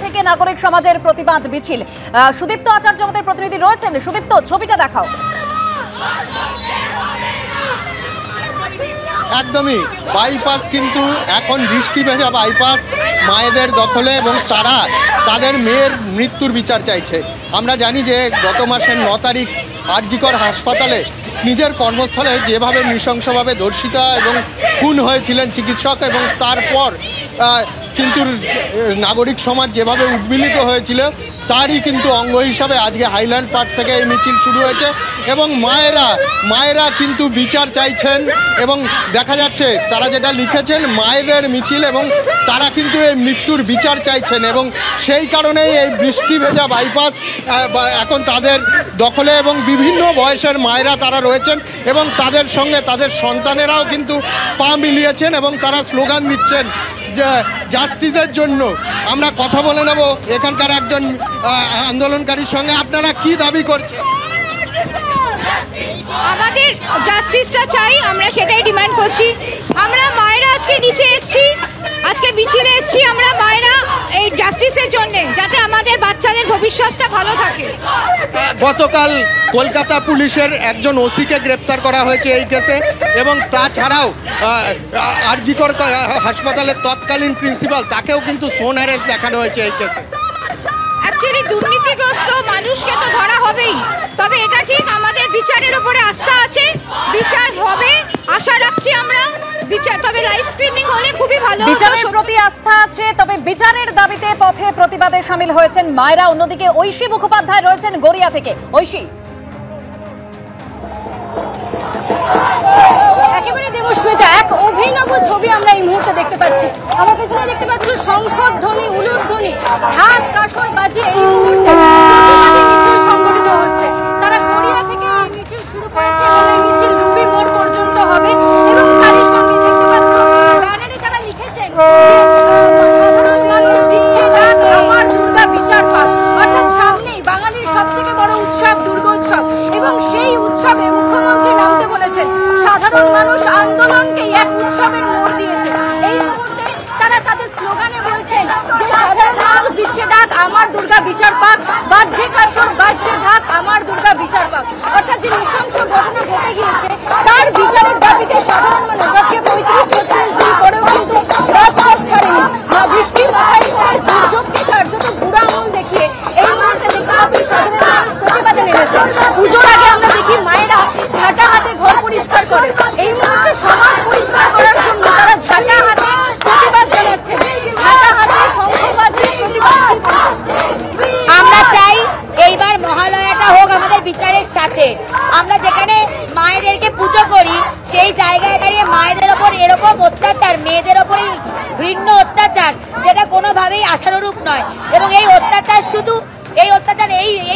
থেকে নাগরিক সমাজের প্রতিবাদ মিছিল। সুদীপ্ত আচার্য আমাদের প্রতিনিধি রয়েছেন। সুদীপ্ত, ছবিটা দেখাও। একদমই বাইপাস কিন্তু এখন বৃষ্টি ভেজা বাইপাস মায়েদের দখলে এবং তারা তাদের মেয়ের মৃত্যুর বিচার চাইছে। আমরা জানি যে গত মাসের 9 তারিখ আরজিকর হাসপাতালে নিজের কর্মস্থলে যেভাবে নৃশংসভাবে ধর্ষিতা এবং খুন হয়েছিলেন চিকিৎসক, এবং তারপর কিন্তু নাগরিক সমাজ যেভাবে উদ্মিলিত হয়েছিল তারই কিন্তু অঙ্গ হিসাবে আজকে হাইল্যান্ড পার্ক থেকে এই মিছিল শুরু হয়েছে এবং মায়েরা কিন্তু বিচার চাইছেন এবং দেখা যাচ্ছে তারা যেটা লিখেছেন মায়েদের মিছিল, এবং তারা কিন্তু এই মৃত্যুর বিচার চাইছেন এবং সেই কারণেই এই বৃষ্টি ভেজা বাইপাস এখন তাদের দখলে এবং বিভিন্ন বয়সের মায়েরা তারা রয়েছেন এবং তাদের সঙ্গে তাদের সন্তানেরাও কিন্তু পা মিলিয়েছেন এবং তারা স্লোগান দিচ্ছেন যে জাস্টিসের জন্য। আমরা কথা বলে নেব এখানকার একজন আন্দোলনকারীর সঙ্গে। আপনারা কি দাবি করছেন? আমাদের জাস্টিসটা চাই, আমরা সেটাই ডিমান্ড করছি। আমরা মায়েরা আজকে নিচে এসেছি, আজকে মিছিলে এসেছি আমরা মায়েরা এই জাস্টিসের জন্য, যাতে আমাদের বাচ্চাদের ভবিষ্যৎটা ভালো থাকে। গতকাল কলকাতা পুলিশের একজন ওসিকে গ্রেপ্তার করা হয়েছে এই কেসে, এবং তাছাড়াও আরজিকর হাসপাতালের তৎকালীন প্রিন্সিপাল তাকেও কিন্তু সোন হ্যারেস দেখানো হয়েছে এই কেসে। অ্যাকচুয়ালি দুর্নীতিগ্রস্ত মানুষকে তো ধরা হবেই, তবে এটা ঠিক আমাদের বিচারের উপরে আস্থা আছে, বিচার হবে আশা রাখছি আমরা। বিচার তবে লাইভ স্ট্রিমিং হলে খুবই ভালো। বিচারের প্রতি আস্থা আছে, তবে বিচারের দাবিতে পথে প্রতিবাদে শামিল হয়েছেন মায়েরা। অন্যদিকে ঐশী মুখোপাধ্যায় রয়েছেন গড়িয়া থেকে। ঐশী, একেবারে দেবস্মিতা, এক অভিনব ছবি আমরা এই মুহূর্তে দেখতে পাচ্ছি। আমার পেছনে দেখতে পাচ্ছি শঙ্খর ধ্বনি, উলুর ধ্বনি, ঢাক কাসর বাজিয়ে এই মুহূর্তে প্রতিবাদী মিছিল সংগঠিত হচ্ছে। তারা গড়িয়া থেকে এই মিছিল শুরু করেছে এবং এই মিছিল রুবি মোড় পর্যন্ত হবে এবং তারই সঙ্গে দেখতে পাচ্ছ ব্যানারে তারা লিখেছেন সাধারণ মানুষ দিচ্ছে ডাক আমার দুর্গা বিচার পাক। অর্থাৎ সামনেই বাঙালির সব থেকে বড় উৎসব দুর্গোৎসব, এবং সেই উৎসবে মুখ্যমন্ত্রী নামতে বলেছেন। সাধারণ মানুষ আন্দোলনকে এক উৎসবের মোড় দিয়েছে। এই মুহূর্তে তারা তাদের স্লোগানে বলছেন যে সাধারণ মানুষ দিচ্ছে ডাক আমার দুর্গা বিচার পাক, বাজছে কাসর বাজছে ঢাক আমার দুর্গা বিচার পাক। অর্থাৎ যে নৃশংস ঘটনা ঘটে গিয়েছে তার বিচারের দাবিতে সাধারণ মানুষ আজকে 35-36 দিন পরেও কিন্তু রাজপথ ছাড়েনি। বৃষ্টি মাথায় করে দুর্যোগকে কার্যত বুড়া আঙুল দেখিয়ে এই মুহূর্তে দেখতে পাচ্ছি সাধারণ মানুষ প্রতিবাদে নেমেছে। পুজোর আগে আমরা দেখি মায়েরা ঝাঁটা হাতে ঘর পরিষ্কার করে, এই মুহূর্তে সমাজ পরিষ্কার করার জন্য তারা ঝাঁটা হাতে প্রতিবাদ জানাচ্ছে, ঝাঁটা হাতে শঙ্খ বাজিয়ে প্রতিবাদ। আমরা চাই এইবার মহালয়াটা হোক আমাদের বিচারের সাথে। আমরা যেখানে মায়েদেরকে পুজো করি সেই জায়গায় দাঁড়িয়ে মায়েদের ওপর এরকম অত্যাচার, মেয়েদের ওপরই ঘৃণ্য অত্যাচার, যেটা কোনোভাবেই আশানুরূপ নয়। এবং এই অত্যাচার শুধু এই